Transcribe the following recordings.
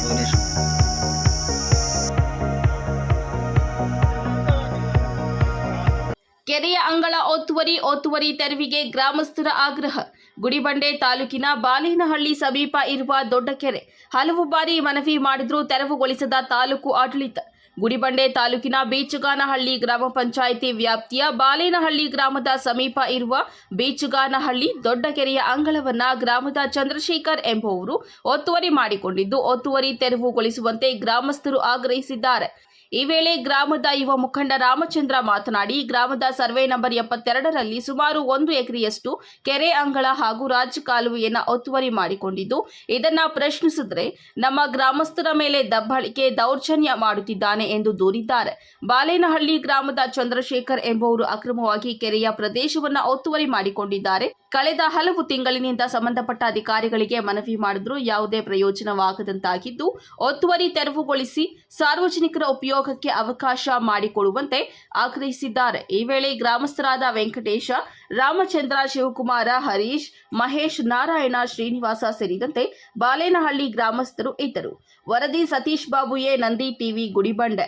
ಭುವನೇಶ್ವರ್. ಕೆರೆಯ ಅಂಗಳ ಒತ್ತುವರಿ ತೆರವಿಗೆ ಗ್ರಾಮಸ್ಥರ ಆಗ್ರಹ. ಗುಡಿಬಂಡೆ ತಾಲೂಕಿನ ಬಾಲೇನಹಳ್ಳಿ ಸಮೀಪ ಇರುವ ದೊಡ್ಡ ಕೆರೆ ಹಲವು ಬಾರಿ ಮನವಿ ಮಾಡಿದ್ರೂ ತೆರವುಗೊಳಿಸದ ತಾಲೂಕು ಆಡಳಿತ. ಗುಡಿಬಂಡೆ ತಾಲೂಕಿನ ಬೀಚಗಾನಹಳ್ಳಿ ಗ್ರಾಮ ಪಂಚಾಯಿತಿ ವ್ಯಾಪ್ತಿಯ ಬಾಲೇನಹಳ್ಳಿ ಗ್ರಾಮದ ಸಮೀಪ ಇರುವ ಬೀಚಗಾನಹಳ್ಳಿ ದೊಡ್ಡ ಕೆರೆಯ ಅಂಗಳವನ್ನ ಗ್ರಾಮದ ಚಂದ್ರಶೇಖರ್ ಎಂಬುವವರು ಒತ್ತುವರಿ ಮಾಡಿಕೊಂಡಿದ್ದು, ಒತ್ತುವರಿ ತೆರವುಗೊಳಿಸುವಂತೆ ಗ್ರಾಮಸ್ಥರು ಆಗ್ರಹಿಸಿದ್ದಾರೆ. ಈ ವೇಳೆ ಗ್ರಾಮದ ಯುವ ಮುಖಂಡ ರಾಮಚಂದ್ರ ಮಾತನಾಡಿ, ಗ್ರಾಮದ ಸರ್ವೆ ನಂಬರ್ 72ರಲ್ಲಿ ಸುಮಾರು 1 ಎಕರೆಯಷ್ಟು ಕೆರೆ ಅಂಗಳ ಹಾಗೂ ರಾಜಕಾಲುವೆಯನ್ನು ಒತ್ತುವರಿ ಮಾಡಿಕೊಂಡಿದ್ದು, ಇದನ್ನ ಪ್ರಶ್ನಿಸಿದರೆ ನಮ್ಮ ಗ್ರಾಮಸ್ಥರ ಮೇಲೆ ದಬ್ಬಾಳಿಕೆ ದೌರ್ಜನ್ಯ ಮಾಡುತ್ತಿದ್ದಾನೆ ಎಂದು ದೂರಿದ್ದಾರೆ. ಬಾಲೇನಹಳ್ಳಿ ಗ್ರಾಮದ ಚಂದ್ರಶೇಖರ್ ಎಂಬುವರು ಅಕ್ರಮವಾಗಿ ಕೆರೆಯ ಪ್ರದೇಶವನ್ನು ಒತ್ತುವರಿ ಮಾಡಿಕೊಂಡಿದ್ದಾರೆ. ಕಳೆದ ಹಲವು ತಿಂಗಳಿನಿಂದ ಸಂಬಂಧಪಟ್ಟ ಅಧಿಕಾರಿಗಳಿಗೆ ಮನವಿ ಮಾಡಿದ್ರೂ ಯಾವುದೇ ಪ್ರಯೋಜನವಾಗದಂತಾಗಿದ್ದು, ಒತ್ತುವರಿ ತೆರವುಗೊಳಿಸಿ ಸಾರ್ವಜನಿಕರ ಉಪಯೋಗಕ್ಕೆ ಅವಕಾಶ ಮಾಡಿಕೊಡುವಂತೆ ಆಗ್ರಹಿಸಿದ್ದಾರೆ. ಈ ವೇಳೆ ಗ್ರಾಮಸ್ಥರಾದ ವೆಂಕಟೇಶ, ರಾಮಚಂದ್ರ, ಶಿವಕುಮಾರ, ಹರೀಶ್, ಮಹೇಶ್, ನಾರಾಯಣ, ಶ್ರೀನಿವಾಸ ಸೇರಿದಂತೆ ಬಾಲೇನಹಳ್ಳಿ ಗ್ರಾಮಸ್ಥರು ಇದ್ದರು. ವರದಿ ಸತೀಶ್ ಬಾಬು ಎ, ನಂದಿ ಟಿವಿ, ಗುಡಿಬಂಡೆ.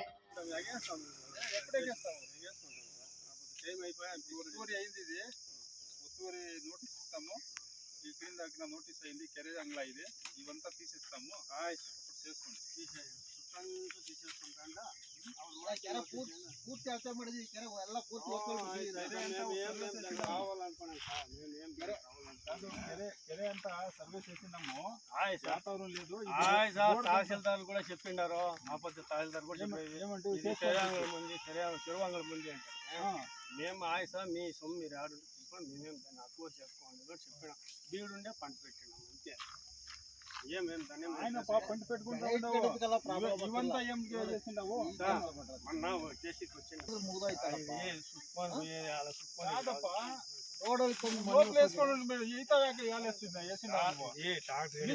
ఒత్తువరి నోటీస్ ఇస్తాము. ఈ క్రింద నోటీస్ అయింది, కెరే అంగ్లా ఇది, ఇవంతా తీసేస్తాము. అప్పుడు చేసుకోండి, తీసేసుకుంటా పూర్తి అర్థం పడింది. కెరే అంతా సర్వే చేసినాము, వాతావరణం లేదు. తహసీల్దార్ కూడా చెప్పిండారు, ఆపత్తి తహసీల్దార్ కూడా ఏమంటే చెరువంగల ముందు అంటే మేము సార్ మీ సొమ్ము మీరు ఆడు మేమేం దాన్ని అక్వర్ చేసుకోండి కూడా చెప్పినాం. బీడుండే పంట పెట్టినాం అంతే. ఏమేం దాన్ని ఆయన పంట పెట్టుకుంటా ఇవంతా ఏం చేసిండావు మొన్న చేసి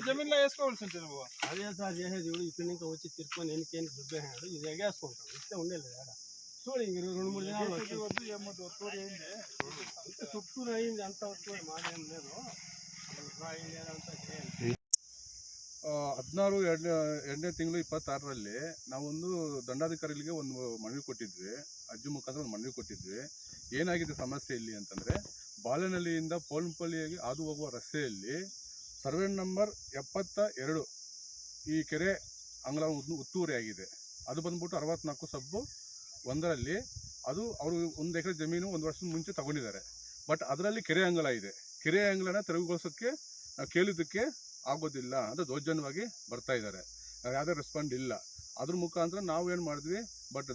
జమీన్లో వేసుకోవాల్సింది నువ్వు. అదే సార్ చేసేది ఇక్కడ ఇంకా వచ్చి తిరుపతి ఎన్నికైనా దుబ్బేసాడు, ఇది ఎగేసుకుంటాం. ఇస్తే ఉండేది కదా చూడు, ఇంక 2-3 దినాలు వద్దు. ఏమొద్దు, ఒత్తూరు అయింది అంతే, చుట్టూరు అయింది అంత ఒత్తూరు, మాదేం లేదు. 16/2 ತಿಂಗಳು 26ರಲ್ಲಿ ನಾವೊಂದು ದಂಡಾಧಿಕಾರಿಗಳಿಗೆ ಒಂದು ಮನವಿ ಕೊಟ್ಟಿದ್ವಿ, ಅರ್ಜಿ ಮುಖಾಂತರ ಒಂದು ಮನವಿ ಕೊಟ್ಟಿದ್ವಿ. ಏನಾಗಿದೆ ಸಮಸ್ಯೆ ಇಲ್ಲಿ ಅಂತಂದರೆ, ಬಾಲೇನಹಳ್ಳಿಯಿಂದ ಪೋಲ್ನಪಲ್ಲಿಗೆ ಹಾದು ಹೋಗುವ ರಸ್ತೆಯಲ್ಲಿ ಸರ್ವೆ ನಂಬರ್ 72 ಈ ಕೆರೆ ಅಂಗಳ ಒತ್ತುವರಿ ಆಗಿದೆ. ಅದು ಬಂದ್ಬಿಟ್ಟು 64/1ರಲ್ಲಿ ಅದು ಅವರು 1 ಎಕರೆ ಜಮೀನು 1 ವರ್ಷದ ಮುಂಚೆ ತಗೊಂಡಿದ್ದಾರೆ. ಬಟ್ ಅದರಲ್ಲಿ ಕೆರೆ ಅಂಗಳ ಇದೆ. ಕೆರೆ ಅಂಗಳನ ತೆರವುಗೊಳಿಸೋಕ್ಕೆ ನಾವು ಕೇಳಿದ್ದಕ್ಕೆ ಆಗೋದಿಲ್ಲ ಅಂತ ದೌರ್ಜನ್ಯವಾಗಿ ಬರ್ತಾ ಇದ್ದಾರೆ. ಯಾವುದೇ ರೆಸ್ಪಾಂಡ್ ಇಲ್ಲ. ಅದ್ರ ಮುಖಾಂತರ ನಾವು ಏನು ಮಾಡಿದ್ವಿ, ಬಟ್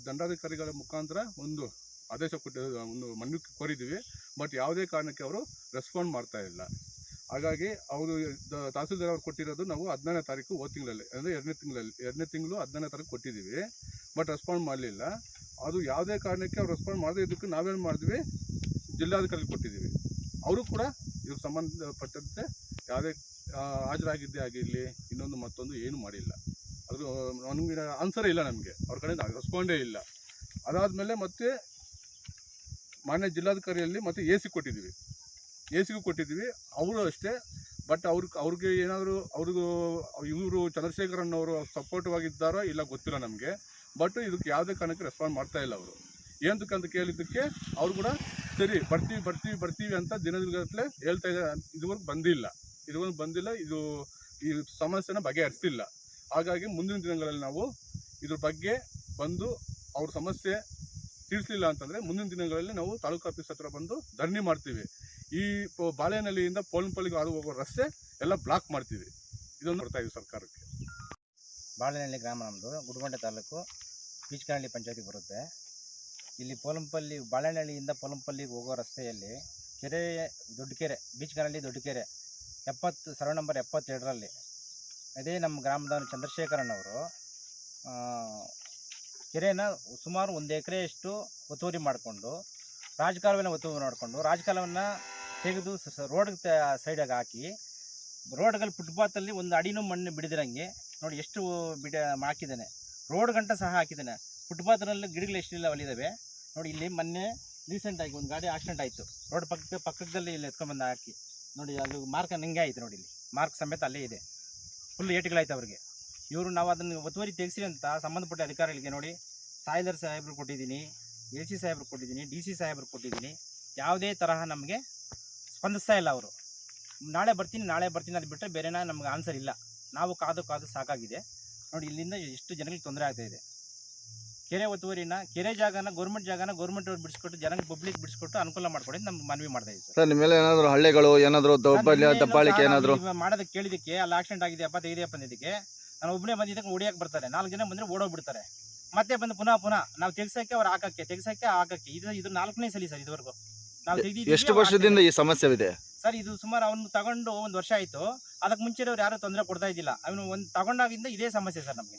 ದಂಡಾಧಿಕಾರಿಗಳ ಮುಖಾಂತರ ಒಂದು ಆದೇಶ ಒಂದು ಮನವಿ ಕೋರಿದ್ವಿ. ಬಟ್ ಯಾವುದೇ ಕಾರಣಕ್ಕೆ ಅವರು ರೆಸ್ಪಾಂಡ್ ಮಾಡ್ತಾ ಇಲ್ಲ. ಹಾಗಾಗಿ ಅವರು ತಹಸೀಲ್ದಾರ್ ಅವ್ರು ಕೊಟ್ಟಿರೋದು ನಾವು 17ನೇ ತಾರೀಕು ಹೋದ ತಿಂಗಳಲ್ಲಿ, ಅಂದರೆ 2ನೇ ತಿಂಗಳು 17ನೇ ತಾರೀಕು ಕೊಟ್ಟಿದ್ದೀವಿ. ಬಟ್ ರೆಸ್ಪಾಂಡ್ ಮಾಡಲಿಲ್ಲ. ಅದು ಯಾವುದೇ ಕಾರಣಕ್ಕೆ ಅವ್ರು ರೆಸ್ಪಾಂಡ್ ಮಾಡದೇ ಇದಕ್ಕೆ ನಾವೇನು ಮಾಡಿದ್ವಿ, ಜಿಲ್ಲಾಧಿಕಾರಿಗೆ ಕೊಟ್ಟಿದ್ದೀವಿ. ಅವರು ಕೂಡ ಇದಕ್ಕೆ ಸಂಬಂಧಪಟ್ಟಂತೆ ಯಾವುದೇ ಹಾಜರಾಗಿದ್ದೇ ಆಗಿರಲಿ, ಇನ್ನೊಂದು ಮತ್ತೊಂದು ಏನೂ ಮಾಡಿಲ್ಲ. ಅದು ನಮಗೆ ಆನ್ಸರೇ ಇಲ್ಲ, ನಮಗೆ ಅವ್ರ ಕಡೆಯಿಂದ ರೆಸ್ಪಾಂಡೇ ಇಲ್ಲ. ಅದಾದಮೇಲೆ ಮತ್ತೆ ಮಾನ್ಯ ಜಿಲ್ಲಾಧಿಕಾರಿಯಲ್ಲಿ ಮತ್ತೆ ಎ.ಸಿ ಕೊಟ್ಟಿದ್ದೀವಿ, ಎ.ಸಿಗೂ ಕೊಟ್ಟಿದ್ದೀವಿ. ಅವರು ಅಷ್ಟೇ. ಬಟ್ ಅವ್ರಿಗೆ ಏನಾದರೂ ಇವರು ಚಂದ್ರಶೇಖರನ್ ಅವರು ಸಪೋರ್ಟಿವ್ ಆಗಿದ್ದಾರೋ ಇಲ್ಲ ಗೊತ್ತಿಲ್ಲ ನಮಗೆ. ಬಟ್ ಇದಕ್ಕೆ ಯಾವುದೇ ಕಾರಣಕ್ಕೆ ರೆಸ್ಪಾಂಡ್ ಮಾಡ್ತಾ ಇಲ್ಲ. ಅವರು ಏನಕ್ಕಂತ ಕೇಳಿದ್ದಕ್ಕೆ ಅವರು ಕೂಡ ಸರಿ ಬರ್ತೀವಿ ಅಂತ ದಿನಗಟ್ಟಲೆ ಹೇಳ್ತಾ ಇದ್ದಾರೆ. ಇದುವರೆಗೂ ಬಂದಿಲ್ಲ. ಇದು ಈ ಸಮಸ್ಯೆನ ಬಗೆಹರಿಸಿಲ್ಲ. ಹಾಗಾಗಿ ಮುಂದಿನ ದಿನಗಳಲ್ಲಿ ನಾವು ಇದ್ರ ಬಗ್ಗೆ ಬಂದು ಅವ್ರ ಸಮಸ್ಯೆ ತೀರಿಸಲಿಲ್ಲ ಅಂತಂದರೆ ಮುಂದಿನ ದಿನಗಳಲ್ಲಿ ನಾವು ತಾಲೂಕು ಆಫೀಸ್ ಹತ್ರ ಬಂದು ಧರಣಿ ಮಾಡ್ತೀವಿ. ಈ ಬಾಲೇನಹಳ್ಳಿಯಿಂದ ಪೋಲ್ನಪಲ್ಲಿಗೆ ಹಾದು ಹೋಗೋ ರಸ್ತೆ ಎಲ್ಲ ಬ್ಲಾಕ್ ಮಾಡ್ತೀವಿ. ಇದೊಂದು ಬರ್ತಾ ಇದೆ ಸರ್ಕಾರಕ್ಕೆ. ಬಾಲೇನಹಳ್ಳಿ ಗ್ರಾಮ ನಮ್ಮದು, ಗುಡಿಬಂಡೆ ತಾಲೂಕು, ಬೀಚಗಾನಹಳ್ಳಿ ಪಂಚಾಯತಿಗೆ ಬರುತ್ತೆ. ಇಲ್ಲಿ ಬಾಲೇನಹಳ್ಳಿಯಿಂದ ಪೋಲ್ನಪಲ್ಲಿಗೆ ಹೋಗೋ ರಸ್ತೆಯಲ್ಲಿ ಕೆರೆ, ದೊಡ್ಡ ಕೆರೆ, ಬೀಚಗಾನಹಳ್ಳಿ ದೊಡ್ಡ ಕೆರೆ ಸರ್ವೆ ನಂಬರ್ 72ರಲ್ಲಿ ಅದೇ ನಮ್ಮ ಗ್ರಾಮದವರು ಚಂದ್ರಶೇಖರನ್ ಅವರು ಕೆರೆನ ಸುಮಾರು 1 ಎಕರೆಯಷ್ಟು ಒತ್ತುವರಿ ಮಾಡಿಕೊಂಡು ರಾಜಕಾಲುವೆನ ಒತ್ತುವರಿ ಮಾಡಿಕೊಂಡು ರಾಜಕಾಲುವೆನ ತೆಗೆದು ರೋಡ್ಗೆ ಸೈಡಾಗಿ ಹಾಕಿ, ರೋಡ್ಗಳು ಫುಟ್ಪಾತಲ್ಲಿ 1 ಅಡಿನೂ ಮಣ್ಣು ಬಿಡಿದಿರಂಗೆ ನೋಡಿ ಎಷ್ಟು ಹಾಕಿದ್ದಾನೆ. ರೋಡ್ ಗಂಟ ಸಹ ಹಾಕಿದ್ದಾನೆ. ಫುಟ್ಪಾತ್ನಲ್ಲಿ ಗಿಡಗಳು ಎಷ್ಟಿಲ್ಲ ಒಲಿದ್ದಾವೆ ನೋಡಿ. ಇಲ್ಲಿ ಮೊನ್ನೆ ರೀಸೆಂಟಾಗಿ ಒಂದು ಗಾಡಿ ಆಕ್ಸಿಡೆಂಟ್ ಆಯಿತು, ರೋಡ್ ಪಕ್ಕದಲ್ಲಿ ಇಲ್ಲಿ ಎತ್ಕೊಂಡ್ಬಂದು ಹಾಕಿ ನೋಡಿ. ಅದು ಮಾರ್ಕ್ ನಿಂಗೆ ಆಯಿತು ನೋಡಿ, ಇಲ್ಲಿ ಮಾರ್ಕ್ ಸಮೇತ ಅಲ್ಲೇ ಇದೆ. ಫುಲ್ ಏಟುಗಳಾಯ್ತು ಅವ್ರಿಗೆ. ಇವರು ನಾವು ಅದನ್ನು ಒತ್ತುವರಿ ತೆಗೆಸಿ ಅಂತ ಸಂಬಂಧಪಟ್ಟ ಅಧಿಕಾರಿಗಳಿಗೆ ನೋಡಿ ತಾಯ್ದಾರ್ ಸಾಹೇಬ್ರು ಕೊಟ್ಟಿದ್ದೀನಿ, AC ಸಾಹೇಬ್ರು ಕೊಟ್ಟಿದ್ದೀನಿ, DC ಸಾಹೇಬ್ರು ಕೊಟ್ಟಿದ್ದೀನಿ. ಯಾವುದೇ ತರಹ ನಮಗೆ ಸ್ಪಂದಿಸ್ತಾ ಇಲ್ಲ ಅವರು. ನಾಳೆ ಬರ್ತೀನಿ ಅದು ಬಿಟ್ಟರೆ ಬೇರೆನಾ ನಮ್ಗೆ ಆನ್ಸರ್ ಇಲ್ಲ. ನಾವು ಕಾದು ಸಾಕಾಗಿದೆ. ನೋಡಿ ಇಲ್ಲಿಂದ ಎಷ್ಟು ಜನಗಳಿಗೆ ತೊಂದರೆ ಆಗ್ತಾಯಿದೆ. ಕೆರೆ ಒತ್ತುವರಿನ ಕೆರೆ ಜಾಗನ ಗೌರ್ಮೆಂಟ್ ಅವ್ರು ಬಿಡಿಸ್ಕೊಟ್ಟು ಜನಕ್ಕೆ ಪಬ್ಲಿಕ್ ಬಿಡಿಸ್ಕೊಟ್ಟು ಅನುಕೂಲ ಮಾಡ್ಕೊಡಿ ನಮ್ಗೆ ಮನವಿ ಮಾಡ್ತಾ ಇದ್ದೀವಿ ಸರ್. ನಿಮ್ಮ ಮೇಲೆ ಏನಾದರೂ ಹಳ್ಳಿಗಳು ಏನಾದರೂ ದಬ್ಬಾಳಿಕೆ ಏನಾದರೂ ಮಾಡೋದಕ್ಕೆ ಕೇಳಿದಕ್ಕೆ ಅಲ್ಲಿ ಆಕ್ಸಿಡೆಂಟ್ ಆಗಿದೆಯಪ್ಪ ತೆಗೆದಿಯಪ್ಪ ಅಂದಿದ್ದಕ್ಕೆ ನಾನು ಒಬ್ಬನೇ ಬಂದಿದ್ದಕ್ಕೆ ಹೊಡಿಯಕ್ಕೆ ಬರ್ತಾರೆ, 4 ಜನ ಬಂದರೆ ಓಡೋಗ್ಬಿಡ್ತಾರೆ. ಮತ್ತೆ ಬಂದು ಪುನಃ ನಾವು ತೆಗ್ಸೋಕ್ಕೆ ಅವ್ರು ಹಾಕಕ್ಕೆ ಇದು 4ನೇ ಸಲ ಸರ್. ಇದುವರೆಗೂ ನಾವು ಎಷ್ಟು ವರ್ಷದಿಂದ ಈ ಸಮಸ್ಯೆ ಇದೆ ಸರ್? ಇದು ಸುಮಾರು ಅವನು ತಗೊಂಡು 1 ವರ್ಷ ಆಯಿತು. ಅದಕ್ಕೆ ಮುಂಚೆನವ್ರು ಯಾರು ತೊಂದರೆ ಕೊಡ್ತಾ ಇದ್ದಿಲ್ಲ. ಅವನು ಒಂದು ತಗೊಂಡಾಗಿಂದ ಇದೇ ಸಮಸ್ಯೆ ಸರ್ ನಮಗೆ.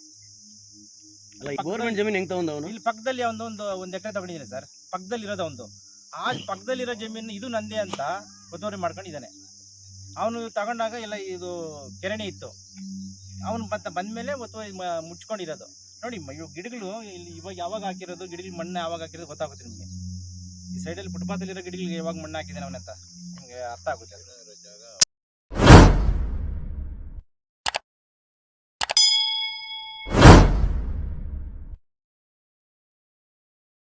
ಗೌರ್ಮೆಂಟ್ ಜಮೀನು ಹೆಂಗ್ ತಗೊಂಡ ಅವನು? ಇಲ್ಲಿ ಪಕ್ಕದಲ್ಲಿ ಒಂದು ಎಕರೆ ತಗೊಂಡಿದ್ದಾನೆ ಸರ್. ಪಕ್ಕದಲ್ಲಿ ಇರೋದು ಆ ಪಕ್ಕದಲ್ಲಿರೋ ಜಮೀನು ಇದು ನಂದೇ ಅಂತ ಒತ್ತುವರಿ ಮಾಡ್ಕೊಂಡಿದ್ದಾನೆ. ಅವನು ತಗೊಂಡಾಗ ಎಲ್ಲ ಇದು ಕೆರೆನೇ ಇತ್ತು. ಅವನು ಬಂದ್ಮೇಲೆ ಒತ್ತುವರಿ ಮುಚ್ಕೊಂಡಿರೋದು. ನೋಡಿ ಗಿಡಗಳು ಇಲ್ಲಿ ಇವಾಗ ಯಾವಾಗ ಹಾಕಿರೋದು, ಗಿಡಗಳು ಮಣ್ಣು ಯಾವಾಗ ಹಾಕಿರೋದು ಗೊತ್ತಾಗುತ್ತೆ ನಿಮಗೆ. ಈ ಸೈಡಲ್ಲಿ ಫುಟ್ಪಾತಲ್ಲಿರೋ ಗಿಡಗಳಿಗೆ ಯಾವಾಗ ಮಣ್ಣು ಹಾಕಿದ್ದಾನೆ ಅವನಂತ ನಿಮಗೆ ಅರ್ಥ ಆಗುತ್ತೆ.